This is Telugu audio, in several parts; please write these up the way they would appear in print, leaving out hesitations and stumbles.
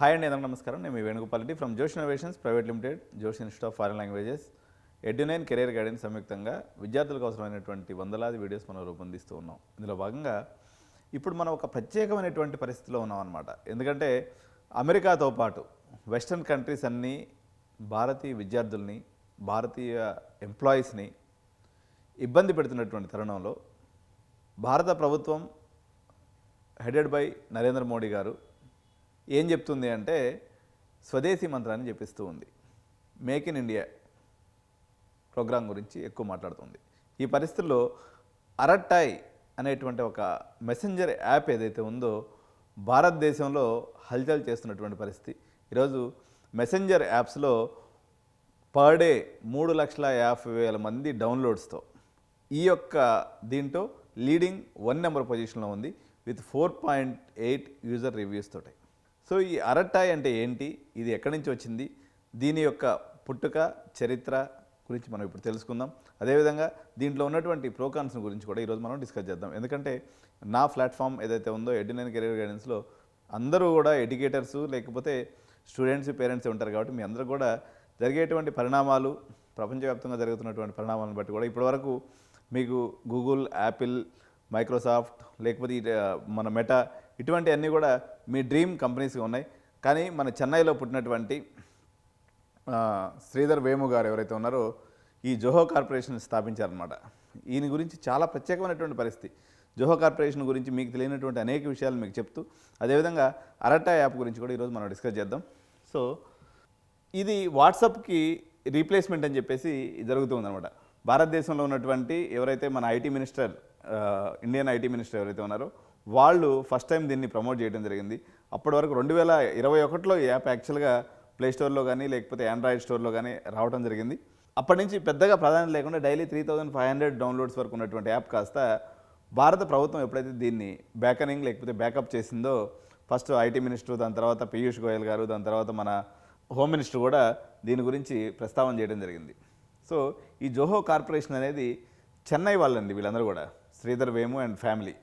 హాయ్ అండి, అందరికీ నమస్కారం. నేను మీ Venugopal Reddy from Josh Innovations Private Limited, Josh Institute of Foreign Languages, Edunine Career Guidance సంయుక్తంగా విద్యార్థులకు అవసరమైనటువంటి వందలాది వీడియోస్ మనం రూపొందిస్తూ ఉన్నాం. ఇందులో భాగంగా ఇప్పుడు మనం ఒక ప్రత్యేకమైనటువంటి పరిస్థితిలో ఉన్నాం అన్నమాట. ఎందుకంటే అమెరికాతో పాటు వెస్టర్న్ కంట్రీస్ అన్నీ భారతీయ విద్యార్థుల్ని, భారతీయ ఎంప్లాయీస్ని ఇబ్బంది పెడుతున్నటువంటి తరుణంలో భారత ప్రభుత్వం హెడెడ్ బై నరేంద్ర మోడీ గారు ఏం చెప్తుంది అంటే స్వదేశీ మంత్రాన్ని చెప్పిస్తూ ఉంది. మేక్ ఇన్ ఇండియా ప్రోగ్రాం గురించి ఎక్కువ మాట్లాడుతుంది. ఈ పరిస్థితుల్లో అరట్టాయ్ అనేటువంటి ఒక మెసెంజర్ యాప్ ఏదైతే ఉందో భారతదేశంలో హల్చల్ చేస్తున్నటువంటి పరిస్థితి. ఈరోజు మెసెంజర్ యాప్స్లో పర్ డే 3,50,000 మంది డౌన్లోడ్స్తో ఈ యొక్క దీంట్లో లీడింగ్ 1 నెంబర్ పొజిషన్లో ఉంది విత్ 4.8 యూజర్ రివ్యూస్ తోటి. సో ఈ అరట్టాయ్ అంటే ఏంటి, ఇది ఎక్కడి నుంచి వచ్చింది, దీని యొక్క పుట్టుక చరిత్ర గురించి మనం ఇప్పుడు తెలుసుకుందాం. అదేవిధంగా దీంట్లో ఉన్నటువంటి ప్రోకాన్స్ గురించి కూడా ఈరోజు మనం డిస్కస్ చేద్దాం. ఎందుకంటే నా ప్లాట్ఫామ్ ఏదైతే ఉందో ఎడ్యునైన్ కెరీర్ గైడెన్స్లో అందరూ కూడా ఎడ్యుకేటర్స్ లేకపోతే స్టూడెంట్స్ పేరెంట్స్ ఉంటారు. కాబట్టి మీ అందరూ కూడా జరిగేటువంటి పరిణామాలు, ప్రపంచవ్యాప్తంగా జరుగుతున్నటువంటి పరిణామాలను బట్టి కూడా ఇప్పటివరకు మీకు గూగుల్, యాపిల్, మైక్రోసాఫ్ట్ లేకపోతే మన మెటా ఇటువంటి అన్నీ కూడా మీ డ్రీమ్ కంపెనీస్గా ఉన్నాయి. కానీ మన చెన్నైలో పుట్టినటువంటి శ్రీధర్ వేము గారు ఎవరైతే ఉన్నారో ఈ జోహో కార్పొరేషన్ స్థాపించారనమాట. ఈయన గురించి చాలా ప్రత్యేకమైనటువంటి పరిస్థితి. జోహో కార్పొరేషన్ గురించి మీకు తెలియనటువంటి అనేక విషయాలు మీకు చెప్తూ, అదేవిధంగా అరట్టాయ్ యాప్ గురించి కూడా ఈరోజు మనం డిస్కస్ చేద్దాం. సో ఇది వాట్సాప్కి రీప్లేస్మెంట్ అని చెప్పేసి జరుగుతుందన్నమాట. భారతదేశంలో ఉన్నటువంటి ఎవరైతే మన IT minister, Indian IT minister ఎవరైతే ఉన్నారో వాళ్ళు ఫస్ట్ టైం దీన్ని ప్రమోట్ చేయడం జరిగింది. అప్పటి వరకు 2021లో ఈ యాప్ యాక్చువల్గా ప్లే స్టోర్లో కానీ లేకపోతే ఆండ్రాయిడ్ స్టోర్లో కానీ రావడం జరిగింది. అప్పటి నుంచి పెద్దగా ప్రాధాన్యత లేకుండా డైలీ 3,500 డౌన్లోడ్స్ వరకు ఉన్నటువంటి యాప్ కాస్త భారత ప్రభుత్వం ఎప్పుడైతే దీన్ని బ్యాకనింగ్ లేకపోతే బ్యాకప్ చేసిందో, ఫస్ట్ ఐటీ మినిస్టర్, దాని తర్వాత పీయూష్ గోయల్ గారు, దాని తర్వాత మన హోమ్ మినిస్టర్ కూడా దీని గురించి ప్రస్తావన చేయడం జరిగింది. సో ఈ జోహో కార్పొరేషన్ అనేది చెన్నై వాళ్ళండి. వీళ్ళందరూ కూడా శ్రీధర్ వేము అండ్ ఫ్యామిలీ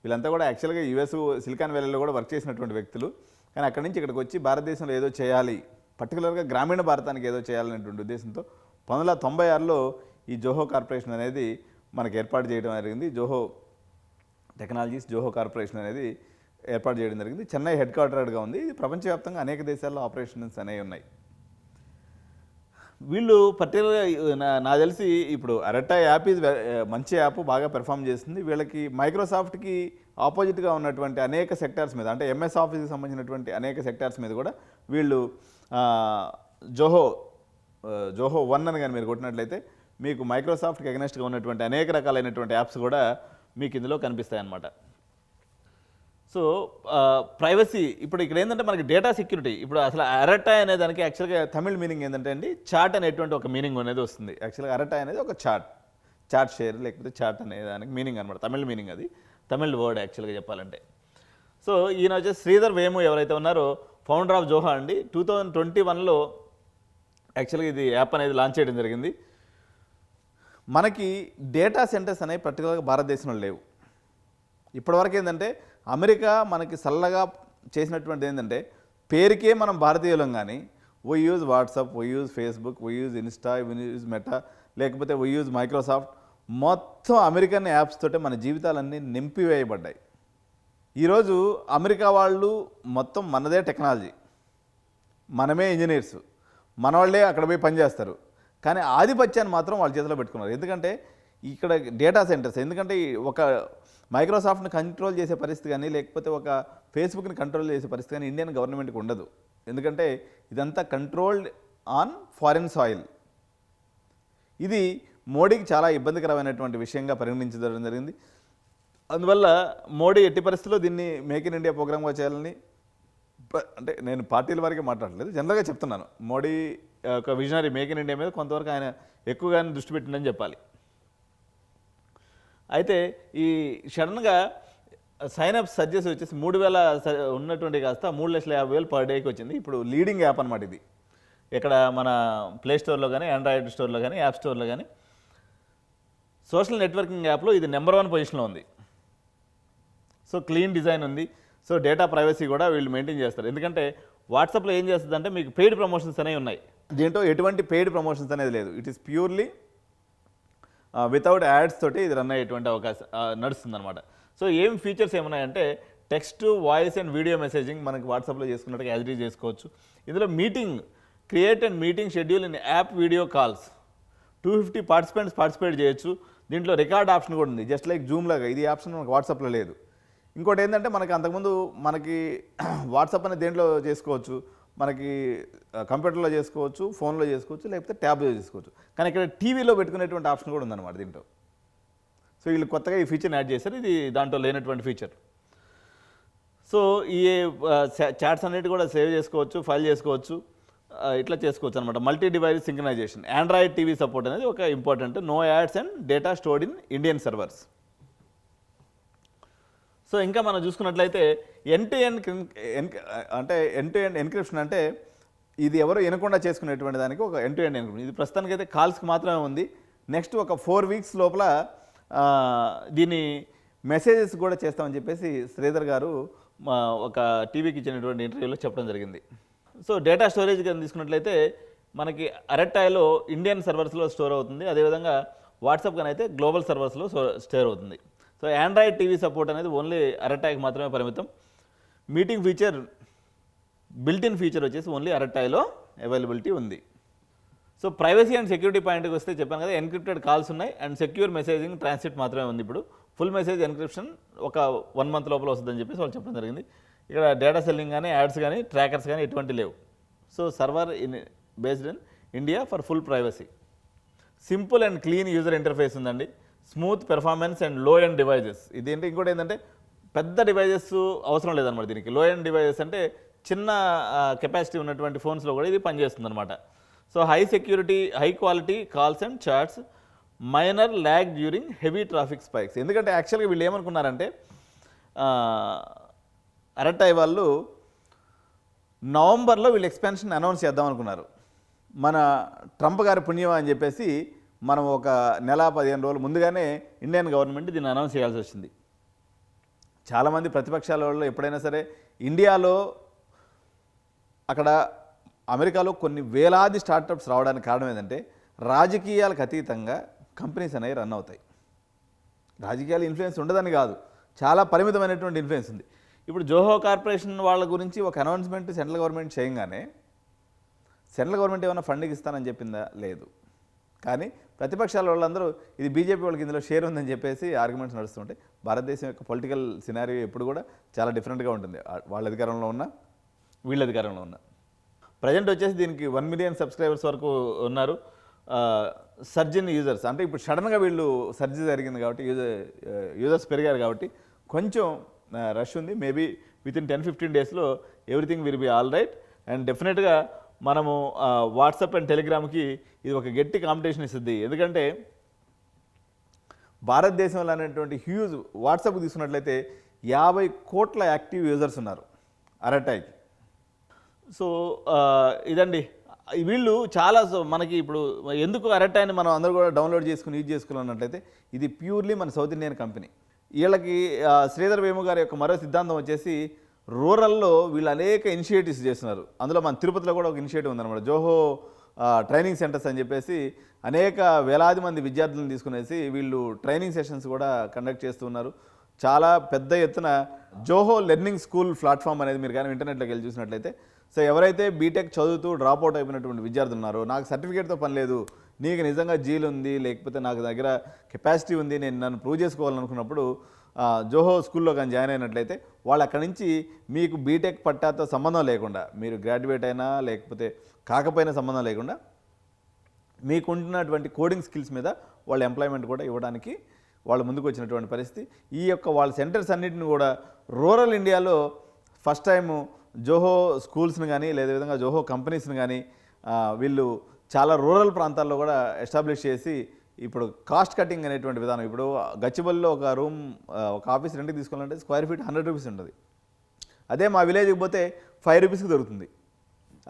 వీళ్ళంతా కూడా యాక్చువల్గా యుఎస్ సిలికాన్ వ్యాలీలో కూడా వర్క్ చేసినటువంటి వ్యక్తులు. కానీ అక్కడి నుంచి ఇక్కడికి వచ్చి భారతదేశంలో ఏదో చేయాలి, పర్టికులర్గా గ్రామీణ భారతానికి ఏదో చేయాలనేటువంటి ఉద్దేశంతో 1996లో ఈ జోహో కార్పొరేషన్ అనేది మనకు ఏర్పాటు చేయడం జరిగింది. జోహో టెక్నాలజీస్ జోహో కార్పొరేషన్ అనేది ఏర్పాటు చేయడం జరిగింది. చెన్నై హెడ్ క్వార్టర్గా ఉంది. ఇది ప్రపంచవ్యాప్తంగా అనేక దేశాల్లో ఆపరేషన్స్ అనేవి ఉన్నాయి. వీళ్ళు పర్టికులర్గా నాకు తెలిసి ఇప్పుడు అరట్టాయ్ యాప్ ఇది మంచి యాప్, బాగా పెర్ఫామ్ చేస్తుంది. వీళ్ళకి మైక్రోసాఫ్ట్కి ఆపోజిట్గా ఉన్నటువంటి అనేక సెక్టార్స్ మీద, అంటే ఎంఎస్ ఆఫీస్కి సంబంధించినటువంటి అనేక సెక్టార్స్ మీద కూడా వీళ్ళు జోహో 1 అని కానీ మీరు కొట్టినట్లయితే మీకు మైక్రోసాఫ్ట్కి అగెనెస్ట్గా ఉన్నటువంటి అనేక రకాలైనటువంటి యాప్స్ కూడా మీకు ఇందులో కనిపిస్తాయి అన్నమాట. సో ప్రైవసీ, ఇప్పుడు ఇక్కడ ఏంటంటే మనకి డేటా సెక్యూరిటీ. ఇప్పుడు అసలు అరట్టాయ్ అనే దానికి యాక్చువల్గా తమిళ్ మీనింగ్ ఏంటంటే అండి చాట్ అనేటువంటి ఒక మీనింగ్ అనేది వస్తుంది. యాక్చువల్గా అరట్టాయ్ అనేది ఒక చాట్ షేర్ లేకపోతే చాట్ అనే దానికి మీనింగ్ అనమాట, తమిళ్ మీనింగ్. అది తమిళ్ వర్డ్ యాక్చువల్గా చెప్పాలంటే. సో ఈయన వచ్చేసి శ్రీధర్ వేము ఎవరైతే ఉన్నారో ఫౌండర్ ఆఫ్ జోహో అండి. 2021లో యాక్చువల్గా ఇది యాప్ అనేది లాంచ్ చేయడం జరిగింది. మనకి డేటా సెంటర్స్ అనేవి పర్టికులర్గా భారతదేశంలో లేవు. ఇప్పటివరకు ఏంటంటే అమెరికా మనకి సల్లగా చేసినటువంటి ఏంటంటే పేరుకే మనం భారతీయులం, కానీ we use WhatsApp, we use Facebook, we use Insta, we use meta, లేకపోతే వీ యూజ్ మైక్రోసాఫ్ట్, మొత్తం అమెరికన్ యాప్స్ తోటే మన జీవితాలన్నీ నింపివేయబడ్డాయి. ఈరోజు అమెరికా వాళ్ళు మొత్తం మనదే టెక్నాలజీ, మనమే ఇంజనీర్స్, మన వాళ్ళే అక్కడ పోయి పనిచేస్తారు. కానీ ఆధిపత్యాన్ని మాత్రం వాళ్ళ చేతిలో పెట్టుకున్నారు. ఎందుకంటే ఇక్కడ డేటా సెంటర్స్, ఎందుకంటే ఒక మైక్రోసాఫ్ట్ని కంట్రోల్ చేసే పరిస్థితి కానీ లేకపోతే ఒక ఫేస్బుక్ని కంట్రోల్ చేసే పరిస్థితి కానీ ఇండియన్ గవర్నమెంట్కి ఉండదు. ఎందుకంటే ఇదంతా కంట్రోల్డ్ ఆన్ ఫారిన్ సాయిల్. ఇది మోడీకి చాలా ఇబ్బందికరమైనటువంటి విషయంగా పరిగణించడం జరిగింది. అందువల్ల మోడీ ఎట్టి పరిస్థితుల్లో దీన్ని మేక్ ఇన్ ఇండియా ప్రోగ్రామ్గా చేయాలని, అంటే నేను పార్టీల వారికి మాట్లాడలేదు, జనరల్గా చెప్తున్నాను. మోడీ ఒక విజనరీ మేక్ ఇన్ ఇండియా మీద కొంతవరకు ఆయన ఎక్కువగానే దృష్టి పెట్టిందని చెప్పాలి. అయితే ఈ సడన్గా సైన్అప్ సర్జెస్ వచ్చేసి 3,000 ఉన్నటువంటి కాస్త 3,50,000 పర్ డేకి వచ్చింది. ఇప్పుడు లీడింగ్ యాప్ అనమాట ఇది. ఇక్కడ మన ప్లే స్టోర్లో కానీ ఆండ్రాయిడ్ స్టోర్లో కానీ యాప్ స్టోర్లో కానీ సోషల్ నెట్వర్కింగ్ యాప్లో ఇది నెంబర్ 1 పొజిషన్లో ఉంది. సో క్లీన్ డిజైన్ ఉంది. సో డేటా ప్రైవసీ కూడా వీళ్ళు మెయింటైన్ చేస్తారు. ఎందుకంటే వాట్సాప్లో ఏం చేస్తుందంటే మీకు పెయిడ్ ప్రమోషన్స్ అనేవి ఉన్నాయి. దీంట్లో ఎటువంటి పెయిడ్ ప్రమోషన్స్ అనేది లేదు. It is purely without ads తోటి ఇది రన్ అయ్యేటువంటి అవకాశం నడుస్తుందన్నమాట. సో ఏం ఫీచర్స్ ఏమున్నాయంటే text, voice and video messaging మనకి వాట్సాప్లో చేసుకున్నట్టుగా యాజ్ ఇట్ ఈజ్ చేసుకోవచ్చు. ఇందులో meeting, create and meeting schedule in app video calls, 250 participants participate చేయొచ్చు. దీంట్లో రికార్డ్ ఆప్షన్ కూడా ఉంది, జస్ట్ లైక్ జూమ్ లాగా. ఇది ఆప్షన్ మనకు వాట్సాప్లో లేదు. ఇంకోటి ఏంటంటే మనకి అంతకుముందు మనకి వాట్సాప్ అనేది దేంట్లో చేసుకోవచ్చు, మనకి కంప్యూటర్లో చేసుకోవచ్చు, ఫోన్లో చేసుకోవచ్చు, లేకపోతే ట్యాబ్లో చేసుకోవచ్చు. కానీ ఇక్కడ టీవీలో పెట్టుకునేటువంటి ఆప్షన్ కూడా ఉందన్నమాట దీంట్లో. సో వీళ్ళు కొత్తగా ఈ ఫీచర్ని యాడ్ చేశారు, ఇది దాంట్లో లేనటువంటి ఫీచర్. సో ఈ చాట్స్ అన్నిటి కూడా సేవ్ చేసుకోవచ్చు, ఫైల్ చేసుకోవచ్చు, ఇట్లా చేసుకోవచ్చు అనమాట. Multi device synchronisation, android TV support అనేది ఒక important. No ads and data stored in Indian servers. So ఇంకా మనం చూసుకున్నట్లయితే ఎండ్ టు ఎండ్ ఎన్క్రిప్షన్ అంటే ఇది ఎవరు వినకుండా చేసుకునేటువంటి దానికి ఒక ఎండ్ టు ఎండ్ ఎన్క్రిప్షన్. ఇది ప్రస్తుతానికైతే కాల్స్కి మాత్రమే ఉంది. నెక్స్ట్ ఒక 4 వీక్స్ లోపల దీన్ని మెసేజెస్ కూడా చేస్తామని చెప్పేసి శ్రీధర్ గారు ఒక టీవీకి ఇచ్చినటువంటి ఇంటర్వ్యూలో చెప్పడం జరిగింది. సో డేటా స్టోరేజ్ కానీ తీసుకున్నట్లయితే మనకి అరెట్టాయిలో ఇండియన్ సర్వర్స్లో స్టోర్ అవుతుంది. అదేవిధంగా వాట్సాప్ కానీ అయితే గ్లోబల్ సర్వర్స్లో స్టోర్ అవుతుంది. సో ఆండ్రాయిడ్ టీవీ సపోర్ట్ అనేది ఓన్లీ అరెట్టాయికి మాత్రమే పరిమితం. మీటింగ్ ఫీచర్, బిల్ట్-ఇన్ ఫీచర్ వచ్చేసి ఓన్లీ అరెట్టాయిలో అవైలబిలిటీ ఉంది. సో ప్రైవసీ అండ్ సెక్యూరిటీ పాయింట్కి వస్తే చెప్పాను కదా, ఎన్క్రిప్టెడ్ కాల్స్ ఉన్నాయి అండ్ సెక్యూర్ మెసేజింగ్ ట్రాన్సిట్ మాత్రమే ఉంది. ఇప్పుడు ఫుల్ మెసేజ్ ఎన్క్రిప్షన్ ఒక 1 మంత్ లోపల వస్తుందని చెప్పేసి వాళ్ళు చెప్పడం జరిగింది. ఇక్కడ డేటా సెల్లింగ్ కానీ, యాడ్స్ కానీ, ట్రాకర్స్ కానీ ఎటువంటి లేవు. So server based in India for full privacy. Simple and clean user interface ఉందండి. స్మూత్ పెర్ఫార్మెన్స్ అండ్ లో ఎండ్ డివైజెస్. ఇదేంటి, ఇంకోటి ఏంటంటే పెద్ద డివైజెస్ అవసరం లేదన్నమాట దీనికి. లో ఎండ్ డివైజెస్ అంటే చిన్న కెపాసిటీ ఉన్నటువంటి ఫోన్స్లో కూడా ఇది పనిచేస్తుంది అనమాట. So high security, high quality calls and chats, minor lag during heavy traffic spikes. ఎందుకంటే యాక్చువల్గా వీళ్ళు ఏమనుకున్నారంటే అరెట్టాయి వాళ్ళు నవంబర్లో వీళ్ళు ఎక్స్పాన్షన్ అనౌన్స్ చేద్దాం అనుకున్నారు. మన ట్రంప్ గారి పుణ్యం అని చెప్పేసి మనం ఒక నెల 15 రోజులు ముందుగానే ఇండియన్ గవర్నమెంట్ దీన్ని అనౌన్స్ చేయాల్సి వచ్చింది. చాలామంది ప్రతిపక్షాల వాళ్ళు ఎప్పుడైనా సరే ఇండియాలో, అక్కడ అమెరికాలో కొన్ని వేలాది స్టార్టప్స్ రావడానికి కారణం ఏంటంటే రాజకీయాలకు అతీతంగా కంపెనీస్ అనేవి రన్ అవుతాయి. రాజకీయాల ఇన్ఫ్లుయెన్స్ ఉండదని కాదు, చాలా పరిమితమైనటువంటి ఇన్ఫ్లుయెన్స్ ఉంది. ఇప్పుడు జోహో కార్పొరేషన్ వాళ్ళ గురించి ఒక అనౌన్స్మెంట్ సెంట్రల్ గవర్నమెంట్ చేయగానే సెంట్రల్ గవర్నమెంట్ ఏమైనా ఫండింగ్ ఇస్తానని చెప్పిందా? లేదు. కానీ ప్రతిపక్షాల వాళ్ళందరూ ఇది బీజేపీ వాళ్ళకి ఇందులో షేర్ ఉందని చెప్పేసి ఆర్గ్యుమెంట్స్ నడుస్తుంటే భారతదేశం యొక్క పొలిటికల్ సినారియో ఎప్పుడు కూడా చాలా డిఫరెంట్గా ఉంటుంది, వాళ్ళ అధికారంలో ఉన్న వీళ్ళ అధికారంలో ఉన్న. ప్రజెంట్ వచ్చేసి దీనికి 1 మిలియన్ సబ్స్క్రైబర్స్ వరకు ఉన్నారు. సర్జిన్ యూజర్స్ అంటే ఇప్పుడు సడన్గా వీళ్ళు సర్జ్ జరిగింది కాబట్టి యూజర్స్ పెరిగారు కాబట్టి కొంచెం రష్ ఉంది. మేబీ వితిన్ 10-15 డేస్లో everything will be all right. And డెఫినెట్గా మనము వాట్సాప్ అండ్ టెలిగ్రామ్కి ఇది ఒక గట్టి కాంపిటీషన్ ఇస్తుంది. ఎందుకంటే భారతదేశంలో అనేటువంటి హ్యూజ్ వాట్సాప్ తీసుకున్నట్లయితే 50 కోట్ల యాక్టివ్ యూజర్స్ ఉన్నారు అరెట్టాయికి. సో ఇదండి, వీళ్ళు చాలా మనకి ఇప్పుడు ఎందుకు అరెట్టాయిని మనం అందరూ కూడా డౌన్లోడ్ చేసుకుని యూజ్ చేసుకోవాలన్నట్లయితే ఇది ప్యూర్లీ మన సౌత్ ఇండియన్ కంపెనీ. వీళ్ళకి శ్రీధర్ వేము గారి యొక్క మరో సిద్ధాంతం వచ్చేసి రూరల్లో వీళ్ళు అనేక ఇనిషియేటివ్స్ చేస్తున్నారు. అందులో మన తిరుపతిలో కూడా ఒక ఇనిషియేటివ్ ఉందన్నమాట, జోహో ట్రైనింగ్ సెంటర్స్ అని చెప్పేసి అనేక వేలాది మంది విద్యార్థులను తీసుకునేసి వీళ్ళు ట్రైనింగ్ సెషన్స్ కూడా కండక్ట్ చేస్తున్నారు. చాలా పెద్ద ఎత్తున జోహో లెర్నింగ్ స్కూల్ ప్లాట్ఫామ్ అనేది మీరు కానీ ఇంటర్నెట్లోకి వెళ్ళి చూసినట్లయితే, సో ఎవరైతే బీటెక్ చదువుతూ డ్రాప్ అవుట్ అయిపోయినటువంటి విద్యార్థులు ఉన్నారో, నాకు సర్టిఫికేట్తో పని లేదు, నీకు నిజంగా జీల్ ఉంది, లేకపోతే నాకు దగ్గర కెపాసిటీ ఉంది, నేను నన్ను ప్రూవ్ చేసుకోవాలనుకున్నప్పుడు జోహో స్కూల్లో కానీ జాయిన్ అయినట్లయితే వాళ్ళు అక్కడి నుంచి మీకు బీటెక్ పట్టాతో సంబంధం లేకుండా, మీరు గ్రాడ్యుయేట్ అయినా లేకపోతే కాకపోయినా సంబంధం లేకుండా మీకుంటున్నటువంటి కోడింగ్ స్కిల్స్ మీద వాళ్ళ ఎంప్లాయ్మెంట్ కూడా ఇవ్వడానికి వాళ్ళు ముందుకు వచ్చినటువంటి పరిస్థితి. ఈ యొక్క వాళ్ళ సెంటర్స్ అన్నింటిని కూడా రూరల్ ఇండియాలో ఫస్ట్ టైము జోహో స్కూల్స్ని కానీ లేదా విధంగా జోహో కంపెనీస్ని కానీ వీళ్ళు చాలా రూరల్ ప్రాంతాల్లో కూడా ఎస్టాబ్లిష్ చేసి ఇప్పుడు కాస్ట్ కటింగ్ అనేటువంటి విధానం. ఇప్పుడు గచ్చిబౌలిలో ఒక రూమ్, ఒక ఆఫీస్ రెంట్కి తీసుకోవాలంటే స్క్వేర్ ఫీట్ 100 రూపీస్ ఉంటుంది. అదే మా విలేజ్కి పోతే 5 రూపీస్కి దొరుకుతుంది.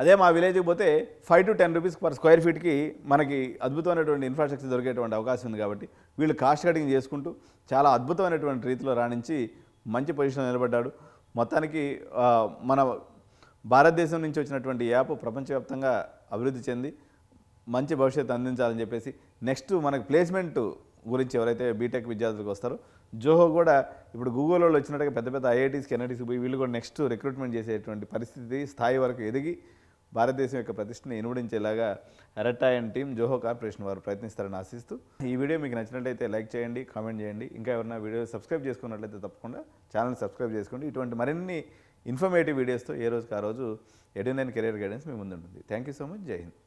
అదే మా విలేజ్కి పోతే 5 to 10 రూపీస్ పర్ స్క్వేర్ ఫీట్కి మనకి అద్భుతమైనటువంటి ఇన్ఫ్రాస్ట్రక్చర్ దొరికేటువంటి అవకాశం ఉంది. కాబట్టి వీళ్ళు కాస్ట్ కటింగ్ చేసుకుంటూ చాలా అద్భుతమైనటువంటి రీతిలో రాణించి మంచి పొజిషన్లో నిలబడ్డాడు. మొత్తానికి మన భారతదేశం నుంచి వచ్చినటువంటి ఈ యాప్ ప్రపంచవ్యాప్తంగా అభివృద్ధి చెంది మంచి భవిష్యత్తు అందించాలని చెప్పేసి నెక్స్ట్ మనకి ప్లేస్మెంట్ గురించి ఎవరైతే బీటెక్ విద్యార్థులకు వస్తారో జోహో కూడా ఇప్పుడు గూగుల్లో వచ్చినట్టుగా పెద్ద పెద్ద ఐఐటీస్కి ఎన్ఐటీస్కి పోయి వీళ్ళు కూడా నెక్స్ట్ రిక్రూట్మెంట్ చేసేటువంటి పరిస్థితి స్థాయి వరకు ఎదిగి భారతదేశం యొక్క ప్రతిష్టని ఇనుమడించేలాగా ఎరట్టా అండ్ టీమ్ జోహో కార్పొరేషన్ వారు ప్రయత్నిస్తారని ఆశిస్తూ ఈ వీడియో మీకు నచ్చినట్లయితే లైక్ చేయండి, కామెంట్ చేయండి. ఇంకా ఎవరైనా వీడియో సబ్స్క్రైబ్ చేసుకున్నట్లయితే తప్పకుండా ఛానల్ సబ్స్క్రైబ్ చేసుకోండి. ఇటువంటి మరిన్ని ఇన్ఫర్మేటివ్ వీడియోస్తో ఏ రోజుకి ఆ రోజు ఎడ్యునైన్ కెరీర్ గైడెన్స్ మీ ముందు ఉంటుంది. Thank you so much. జై హింద్.